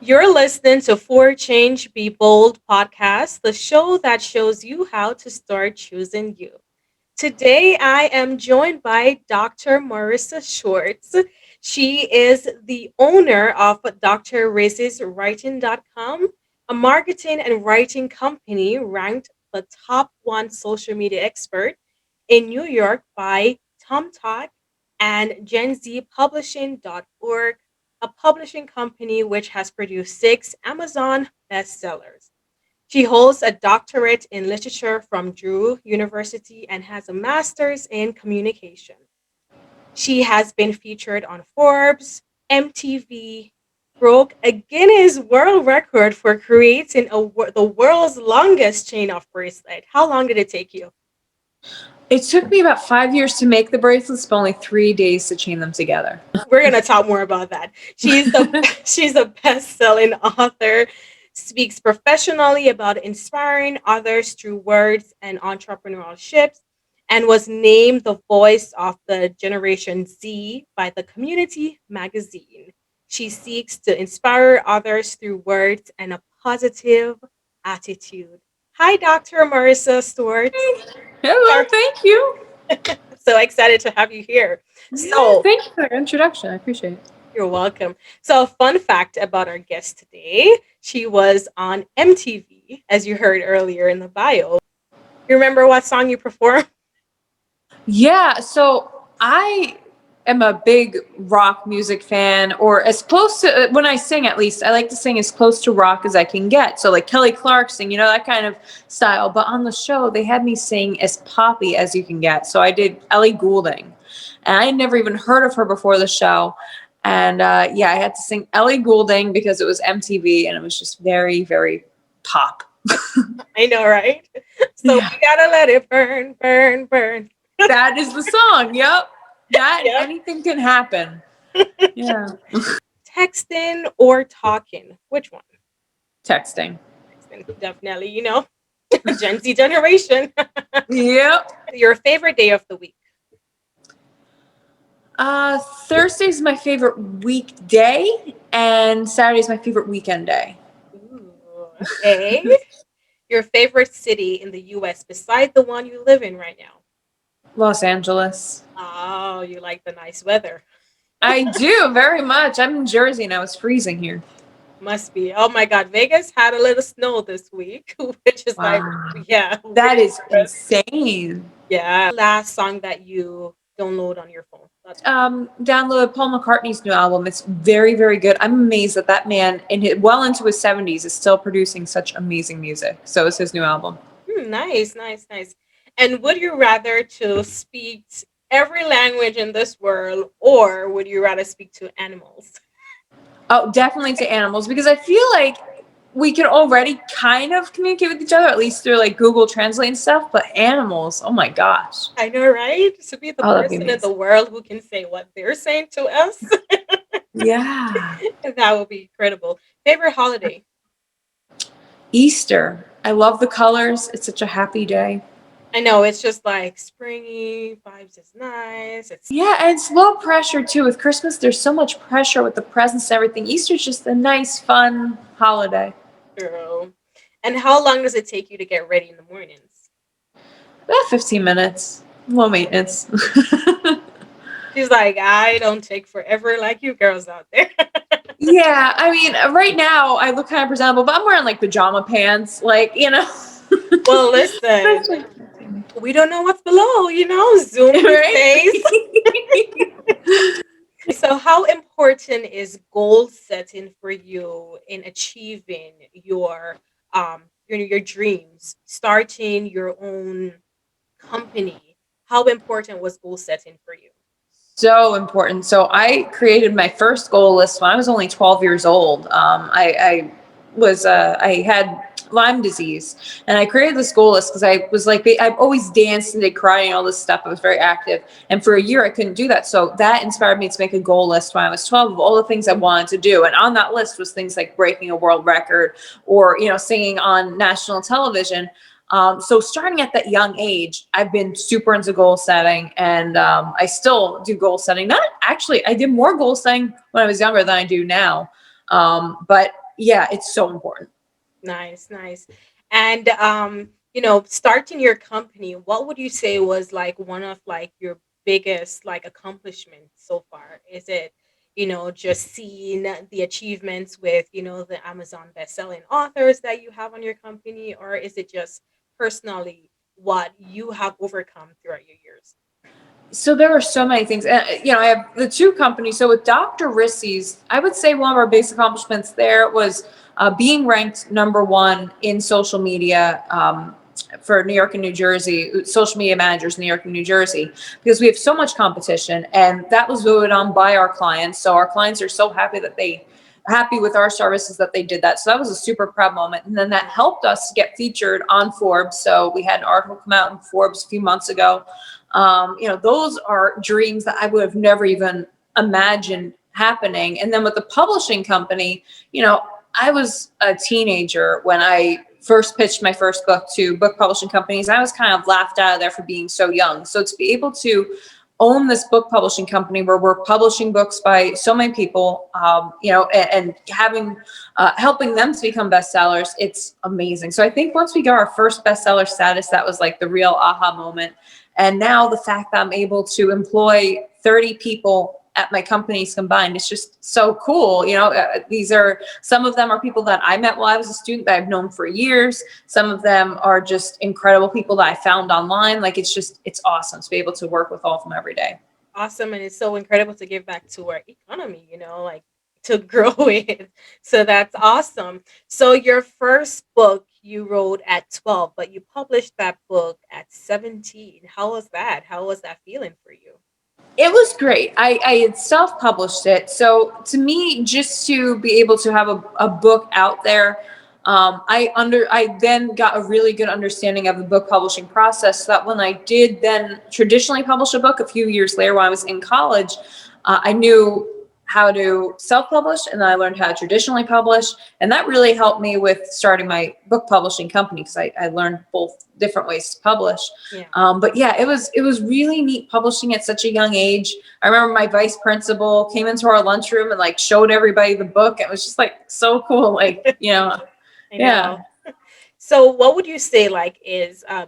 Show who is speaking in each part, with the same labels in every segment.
Speaker 1: You're listening to For Change Be Bold podcast, the show that shows you how to start choosing you. Today, I am joined by Dr. Morissa Schwartz. She is the owner of drraciswriting.com, a marketing and writing company ranked the top one social media expert in New York by TomTalk and GenZPublishing.org, a publishing company which has produced six Amazon bestsellers. She holds a doctorate in literature from Drew University and has a master's in communication. She has been featured on Forbes, MTV, broke a Guinness World Record for creating the world's longest chain of bracelet. How long did it take you?
Speaker 2: It took me about 5 years to make the bracelets, but only 3 days to chain them together.
Speaker 1: We're gonna talk more about that. She's a best-selling author, speaks professionally about inspiring others through words and entrepreneurship, and was named the voice of the Generation Z by the Community magazine. She seeks to inspire others through words and a positive attitude. Hi, Dr. Marissa Schwartz.
Speaker 2: Hello, thank you.
Speaker 1: So excited to have you here.
Speaker 2: Yeah,
Speaker 1: So,
Speaker 2: thank you for the introduction. I appreciate it.
Speaker 1: you're welcome. So, a fun fact about our guest today, she was on MTV, as you heard earlier in the bio. You remember what song you performed?
Speaker 2: Yeah, so I am a big rock music fan, or as close to, when I sing at least, I like to sing as close to rock as I can get. So like Kelly Clarkson, that kind of style. But on the show, they had me sing as poppy as you can get. So I did Ellie Goulding. And I had never even heard of her before the show. And yeah, I had to sing Ellie Goulding because it was MTV and it was just very, very pop.
Speaker 1: I know, right? So,
Speaker 2: Yeah.
Speaker 1: we gotta let it burn, burn, burn.
Speaker 2: That is the song. Yep. That and
Speaker 1: Yep.
Speaker 2: anything can happen. Yeah.
Speaker 1: Texting or talking? Which one?
Speaker 2: Texting.
Speaker 1: Texting, definitely, Gen Z generation.
Speaker 2: Yep.
Speaker 1: Your favorite day of the week?
Speaker 2: Thursday's my favorite weekday and Saturday's my favorite weekend day.
Speaker 1: Ooh, okay. Your favorite city in the US beside the one you live in right now?
Speaker 2: Los Angeles.
Speaker 1: Oh, you like the nice weather.
Speaker 2: I do very much. I'm in Jersey and I was freezing here.
Speaker 1: Must be. Oh my God, Vegas had a little snow this week, which is like,
Speaker 2: Wow.
Speaker 1: yeah,
Speaker 2: That
Speaker 1: really
Speaker 2: is
Speaker 1: impressive.
Speaker 2: insane.
Speaker 1: Yeah. Last song that you download on your phone. That's
Speaker 2: Download Paul McCartney's new album. It's very, very good. I'm amazed that that man, well into his 70s, is still producing such amazing music. So is his new album.
Speaker 1: nice, nice, nice. And would you rather to speak every language in this world, or would you rather speak to animals?
Speaker 2: Oh, definitely to animals, because I feel like we can already kind of communicate with each other, at least through like Google Translate and stuff. But animals, oh my gosh.
Speaker 1: I know, right? To be the
Speaker 2: Oh, that'd be
Speaker 1: person in the
Speaker 2: amazing.
Speaker 1: world who can say what they're saying to us,
Speaker 2: Yeah.
Speaker 1: that would be incredible. Favorite holiday?
Speaker 2: Easter. I love the colors. It's such a happy day.
Speaker 1: I know it's just like springy vibes is nice. It's
Speaker 2: Yeah, and it's low pressure too. With Christmas, there's so much pressure with the presents and everything. Easter's just a nice, fun holiday.
Speaker 1: true. And how long does it take you to get ready in the mornings?
Speaker 2: About 15 minutes. Low maintenance.
Speaker 1: She's like, I don't take forever like you girls out there.
Speaker 2: Yeah, I mean, right now I look kind of presentable, but I'm wearing like pajama pants,
Speaker 1: Well, listen,
Speaker 2: That's like,
Speaker 1: we don't know what's below, Zoom these
Speaker 2: right?
Speaker 1: days. So, how important is goal setting for you in achieving your dreams, starting your own company? How important was goal setting for you?
Speaker 2: So important. So I created my first goal list when I was only 12 years old. I had Lyme disease, and I created this goal list because I was like, I've always danced and did karate and all this stuff. I was very active, and for a year I couldn't do that. So that inspired me to make a goal list when I was 12 of all the things I wanted to do, and on that list was things like breaking a world record or singing on national television. So starting at that young age, I've been super into goal setting, and I still do goal setting. Not actually, I did more goal setting when I was younger than I do now. But yeah, it's so important.
Speaker 1: Nice, nice. And starting your company, what would you say was like one of like your biggest like accomplishments so far? Is it, just seeing the achievements with, the Amazon best-selling authors that you have on your company, or is it just personally what you have overcome throughout your years?
Speaker 2: So there are so many things. And, I have the two companies. So with Dr. Rissy's, I would say one of our biggest accomplishments there was being ranked number one in social media for New York and New Jersey, social media managers, New York and New Jersey, because we have so much competition. And that was voted on by our clients. So our clients are so happy with our services that they did that. So that was a super proud moment. And then that helped us get featured on Forbes. So we had an article come out in Forbes a few months ago. Those are dreams that I would have never even imagined happening. And then with the publishing company, I was a teenager when I first pitched my first book to book publishing companies. I was kind of laughed out of there for being so young. So to be able to own this book publishing company where we're publishing books by so many people, and having helping them to become bestsellers, it's amazing. So I think once we got our first bestseller status, that was like the real aha moment. And now the fact that I'm able to employ 30 people at my companies combined, it's just so cool. These are, some of them are people that I met while I was a student that I've known for years. Some of them are just incredible people that I found online. Like, it's awesome to be able to work with all of them every day.
Speaker 1: Awesome, and it's so incredible to give back to our economy, like to grow it. So that's awesome. So your first book you wrote at 12, but you published that book at 17. How was that? How was that feeling for you?
Speaker 2: It was great. I had self-published it. So to me, just to be able to have a book out there, I then got a really good understanding of the book publishing process, so that when I did then traditionally publish a book a few years later when I was in college, I knew how to self-publish, and then I learned how to traditionally publish. And that really helped me with starting my book publishing company, because I learned both different ways to publish.
Speaker 1: Yeah.
Speaker 2: But yeah, it was really neat publishing at such a young age. I remember my vice principal came into our lunchroom and like showed everybody the book. It was just like so cool. Like,
Speaker 1: I
Speaker 2: yeah.
Speaker 1: know. So what would you say like is a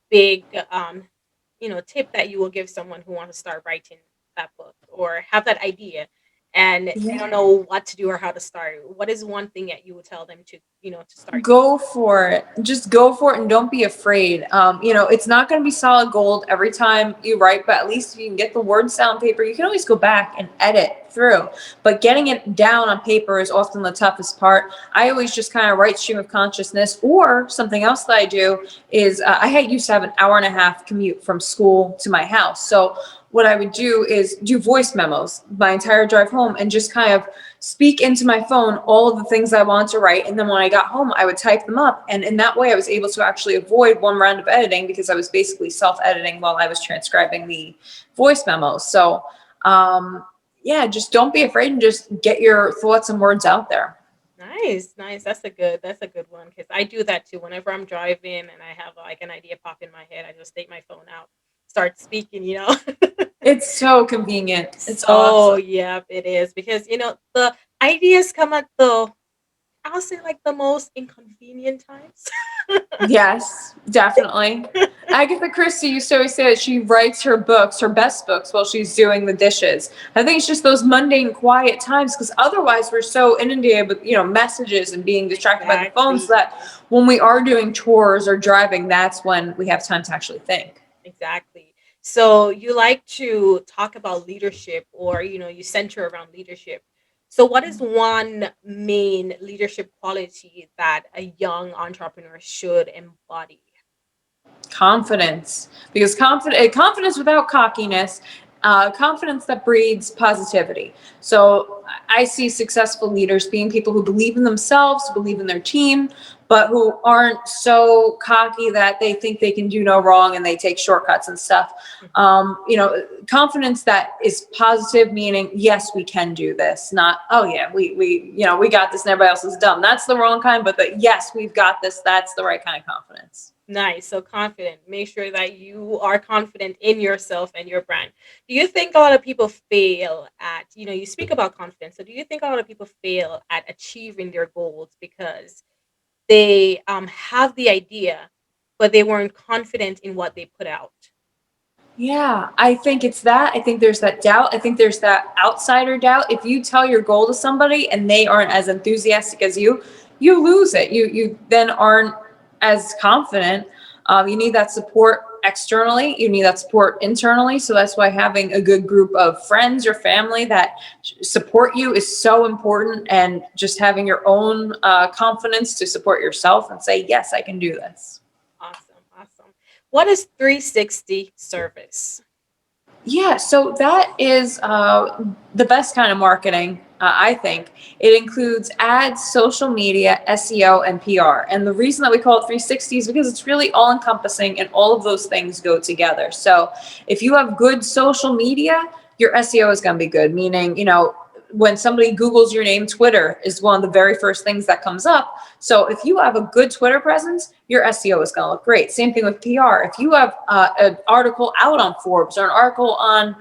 Speaker 1: big tip that you will give someone who wants to start writing that book or have that idea and they don't
Speaker 2: Yeah.
Speaker 1: know what to do or how to start? What is one thing that you would tell them to start doing?
Speaker 2: Go for it. Just go for it and don't be afraid. It's not going to be solid gold every time you write, but at least if you can get the words down on paper, you can always go back and edit through. But getting it down on paper is often the toughest part. I always just kind of write stream of consciousness, or something else that I do is used to have an hour and a half commute from school to my house. So what I would do is do voice memos my entire drive home and just kind of speak into my phone all of the things I wanted to write. And then when I got home, I would type them up. And in that way, I was able to actually avoid one round of editing, because I was basically self-editing while I was transcribing the voice memos. So, just don't be afraid and just get your thoughts and words out there.
Speaker 1: Nice, nice. That's a good one because I do that too. Whenever I'm driving and I have like an idea pop in my head, I just take my phone out, start speaking.
Speaker 2: It's so convenient. It's
Speaker 1: So
Speaker 2: awesome.
Speaker 1: yeah, it is because the ideas come at the I'll say like the most inconvenient times.
Speaker 2: Yes, definitely. Agatha Christie used to always say that she writes her books, her best books, while she's doing the dishes. I think it's just those mundane, quiet times, because otherwise we're so inundated with, messages and being distracted by the phones,
Speaker 1: Exactly.
Speaker 2: that when we are doing chores or driving, that's when we have time to actually think.
Speaker 1: Exactly. So you like to talk about leadership or you center around leadership. So what is one main leadership quality that a young entrepreneur should embody?
Speaker 2: Confidence, because confidence without cockiness, confidence that breeds positivity. So I see successful leaders being people who believe in themselves, believe in their team, but who aren't so cocky that they think they can do no wrong and they take shortcuts and stuff. Confidence that is positive, meaning, yes, we can do this, not, oh yeah, we got this and everybody else is dumb. That's the wrong kind, but yes, we've got this. That's the right kind of confidence.
Speaker 1: Nice. So confident. Make sure that you are confident in yourself and your brand. Do you think a lot of people fail at, you speak about confidence. So do you think a lot of people fail at achieving their goals because they have the idea, but they weren't confident in what they put out?
Speaker 2: Yeah, I think it's that. I think there's that doubt. I think there's that outsider doubt. If you tell your goal to somebody and they aren't as enthusiastic as you lose it. You then aren't as confident. You need that support externally. You need that support internally. So that's why having a good group of friends or family that support you is so important. And just having your own confidence to support yourself and say, yes, I can do this.
Speaker 1: Awesome. Awesome. What is 360 service?
Speaker 2: Yeah, so that is the best kind of marketing, I think. It includes ads, social media, SEO, and PR. And the reason that we call it 360 is because it's really all encompassing and all of those things go together. So if you have good social media, your SEO is going to be good, meaning, when somebody Googles your name, Twitter is one of the very first things that comes up. So if you have a good Twitter presence, your SEO is going to look great. Same thing with PR. If you have an article out on Forbes or an article on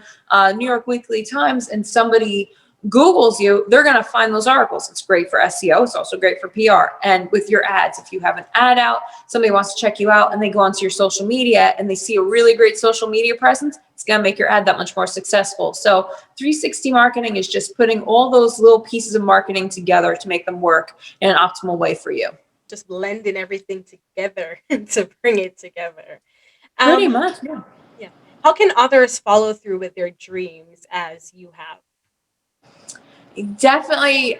Speaker 2: New York Weekly Times and somebody Googles you, they're going to find those articles. It's great for SEO. It's also great for PR. And with your ads, if you have an ad out, somebody wants to check you out and they go onto your social media and they see a really great social media presence, it's going to make your ad that much more successful. So 360 marketing is just putting all those little pieces of marketing together to make them work in an optimal way for you.
Speaker 1: Just blending everything together to bring it together.
Speaker 2: Pretty much, yeah.
Speaker 1: Yeah. How can others follow through with their dreams as you have?
Speaker 2: Definitely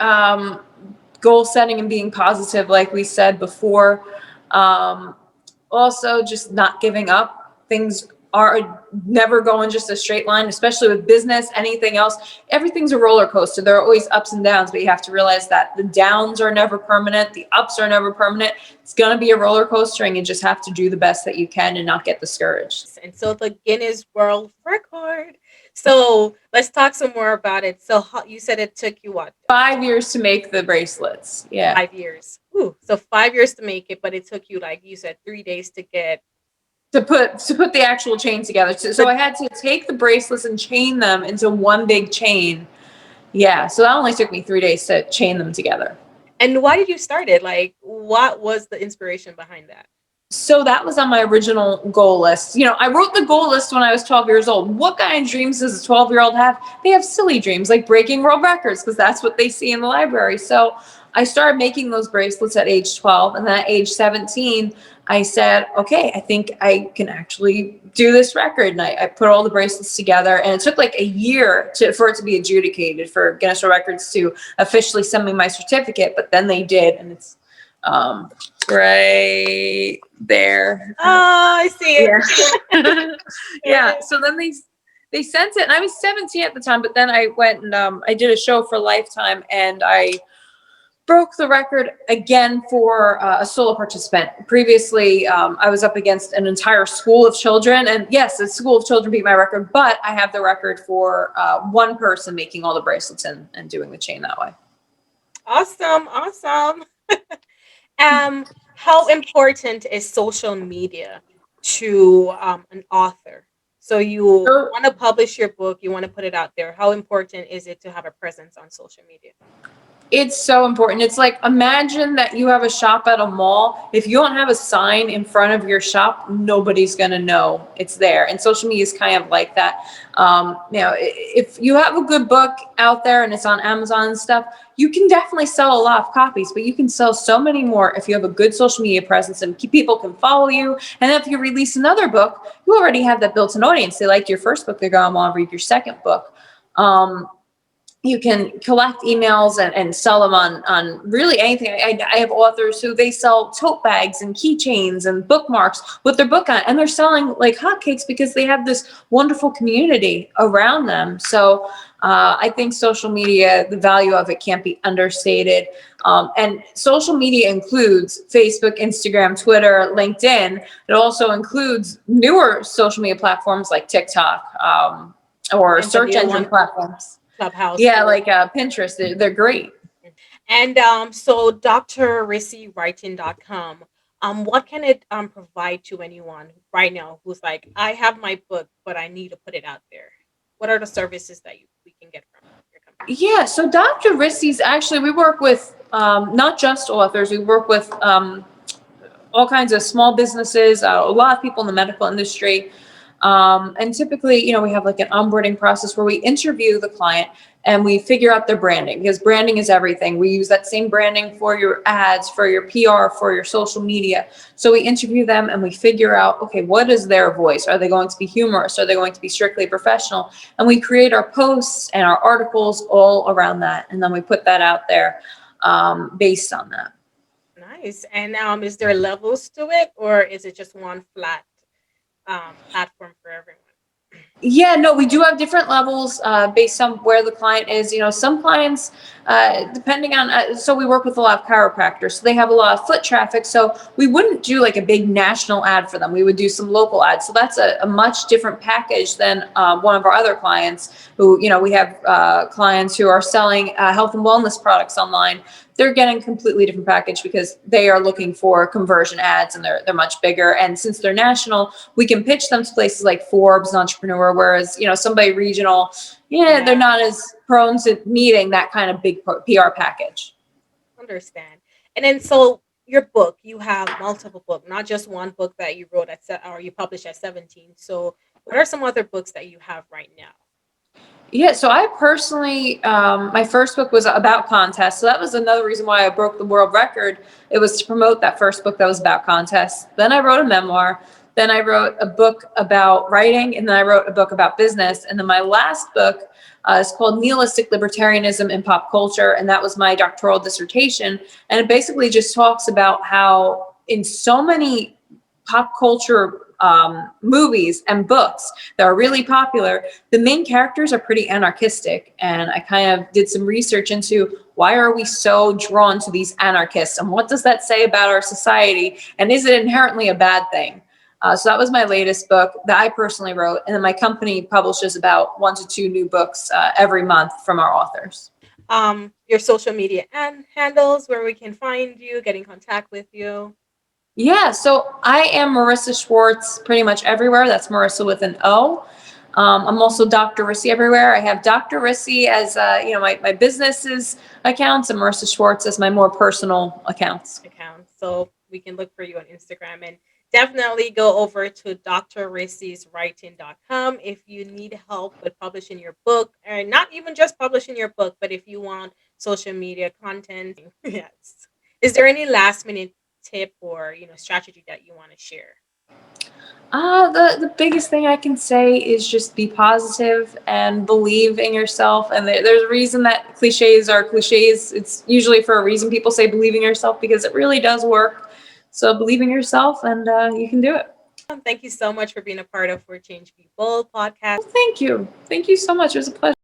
Speaker 2: goal setting and being positive, like we said before. Also, just not giving up. Things are never going just a straight line, especially with business, anything else. Everything's a roller coaster. There are always ups and downs, but you have to realize that the downs are never permanent. The ups are never permanent. It's going to be a roller coaster and you just have to do the best that you can and not get discouraged.
Speaker 1: And so the Guinness World Record. So let's talk some more about it. So you said it took you what?
Speaker 2: 5 years to make the bracelets. Yeah.
Speaker 1: 5 years. Ooh, so 5 years to make it, but it took you, like you said, 3 days to get
Speaker 2: to put the actual chain together. So I had to take the bracelets and chain them into one big chain. Yeah. So that only took me 3 days to chain them together.
Speaker 1: And why did you start it? Like, what was the inspiration behind that?
Speaker 2: So that was on my original goal list. I wrote the goal list when I was 12 years old. What kind of dreams does a 12-year-old have? They have silly dreams like breaking world records because that's what they see in the library. So I started making those bracelets at age 12. And then at age 17, I said, okay, I think I can actually do this record. And I put all the bracelets together. And it took like a year for it to be adjudicated, for Guinness World Records to officially send me my certificate. But then they did. And it's right there.
Speaker 1: Oh, I see it.
Speaker 2: Yeah. Yeah. So then they sent it, and I was 17 at the time, but then I went and I did a show for Lifetime, and I broke the record again for a solo participant. Previously, I was up against an entire school of children, and yes, a school of children beat my record, but I have the record for one person making all the bracelets and doing the chain that way.
Speaker 1: Awesome. How important is social media to an author? So you want to publish your book, you want to put it out there. How important is it to have a presence on social media?
Speaker 2: It's so important. It's like, imagine that you have a shop at a mall. If you don't have a sign in front of your shop, nobody's going to know it's there. And social media is kind of like that. If you have a good book out there and it's on Amazon and stuff, you can definitely sell a lot of copies, but you can sell so many more if you have a good social media presence and people can follow you. And if you release another book, you already have that built-in audience. They liked your first book, they're going to want to read your second book. You can collect emails and sell them on really anything. I have authors who they sell tote bags and keychains and bookmarks with their book on it, and they're selling like hotcakes because they have this wonderful community around them. So I think social media, the value of it can't be understated. And social media includes Facebook, Instagram, Twitter, LinkedIn. It also includes newer social media platforms like TikTok, or
Speaker 1: And the
Speaker 2: search
Speaker 1: new
Speaker 2: engine
Speaker 1: one,
Speaker 2: platforms.
Speaker 1: Clubhouse.
Speaker 2: Yeah, like Pinterest. They're great.
Speaker 1: And so drwriting.com, what can it provide to anyone right now who's like, I have my book, but I need to put it out there? What are the services that we can get from your company?
Speaker 2: Yeah, so Dr. Rissi's actually, we work with not just authors, we work with all kinds of small businesses, a lot of people in the medical industry. And typically, we have like an onboarding process where we interview the client and we figure out their branding, because branding is everything. We use that same branding for your ads, for your PR, for your social media. So we interview them and we figure out, okay, what is their voice? Are they going to be humorous? Are they going to be strictly professional? And we create our posts and our articles all around that. And then we put that out there based on that.
Speaker 1: Nice. And is there levels to it, or is it just one flat platform for everyone?
Speaker 2: Yeah, no, we do have different levels based on where the client is. Some clients, depending on, so we work with a lot of chiropractors, so they have a lot of foot traffic. So we wouldn't do like a big national ad for them. We would do some local ads. So that's a much different package than one of our other clients who, we have clients who are selling health and wellness products online. They're getting a completely different package because they are looking for conversion ads, and they're much bigger. And since they're national, we can pitch them to places like Forbes and Entrepreneur, whereas, somebody regional, yeah, they're
Speaker 1: Yeah,
Speaker 2: not as prone to needing that kind of big PR package.
Speaker 1: understand. And then so your book, you have multiple books, not just one book that you wrote or you published at 17. So what are some other books that you have right now?
Speaker 2: Yeah, so I personally, my first book was about contests. So that was another reason why I broke the world record. It was to promote that first book that was about contests. Then I wrote a memoir. Then I wrote a book about writing. And then I wrote a book about business. And then my last book is called Nihilistic Libertarianism in Pop Culture. And that was my doctoral dissertation. And it basically just talks about how in so many pop culture movies and books that are really popular, the main characters are pretty anarchistic. And I kind of did some research into why are we so drawn to these anarchists, and what does that say about our society, and is it inherently a bad thing? So that was my latest book that I personally wrote, and then my company publishes about 1 to 2 new books every month from our authors.
Speaker 1: Your social media and handles where we can find you, get in contact with you.
Speaker 2: Yeah, so I am Morissa Schwartz pretty much everywhere. That's Morissa with an O. I'm also Dr. Rissi everywhere. I have Dr. Rissi as my business's accounts, and Morissa Schwartz as my more personal accounts.
Speaker 1: Account. So we can look for you on Instagram, and definitely go over to drrissyswriting.com if you need help with publishing your book, or not even just publishing your book, but if you want social media content. Yes. Is there any last minute tip or strategy that you want to share?
Speaker 2: The biggest thing I can say is just be positive and believe in yourself. And there's a reason that cliches are cliches. It's usually for a reason. People say believe in yourself because it really does work. So believe in yourself, and you can do it.
Speaker 1: Thank you so much for being a part of For Change People podcast.
Speaker 2: Well, thank you. Thank you so much. It was a pleasure.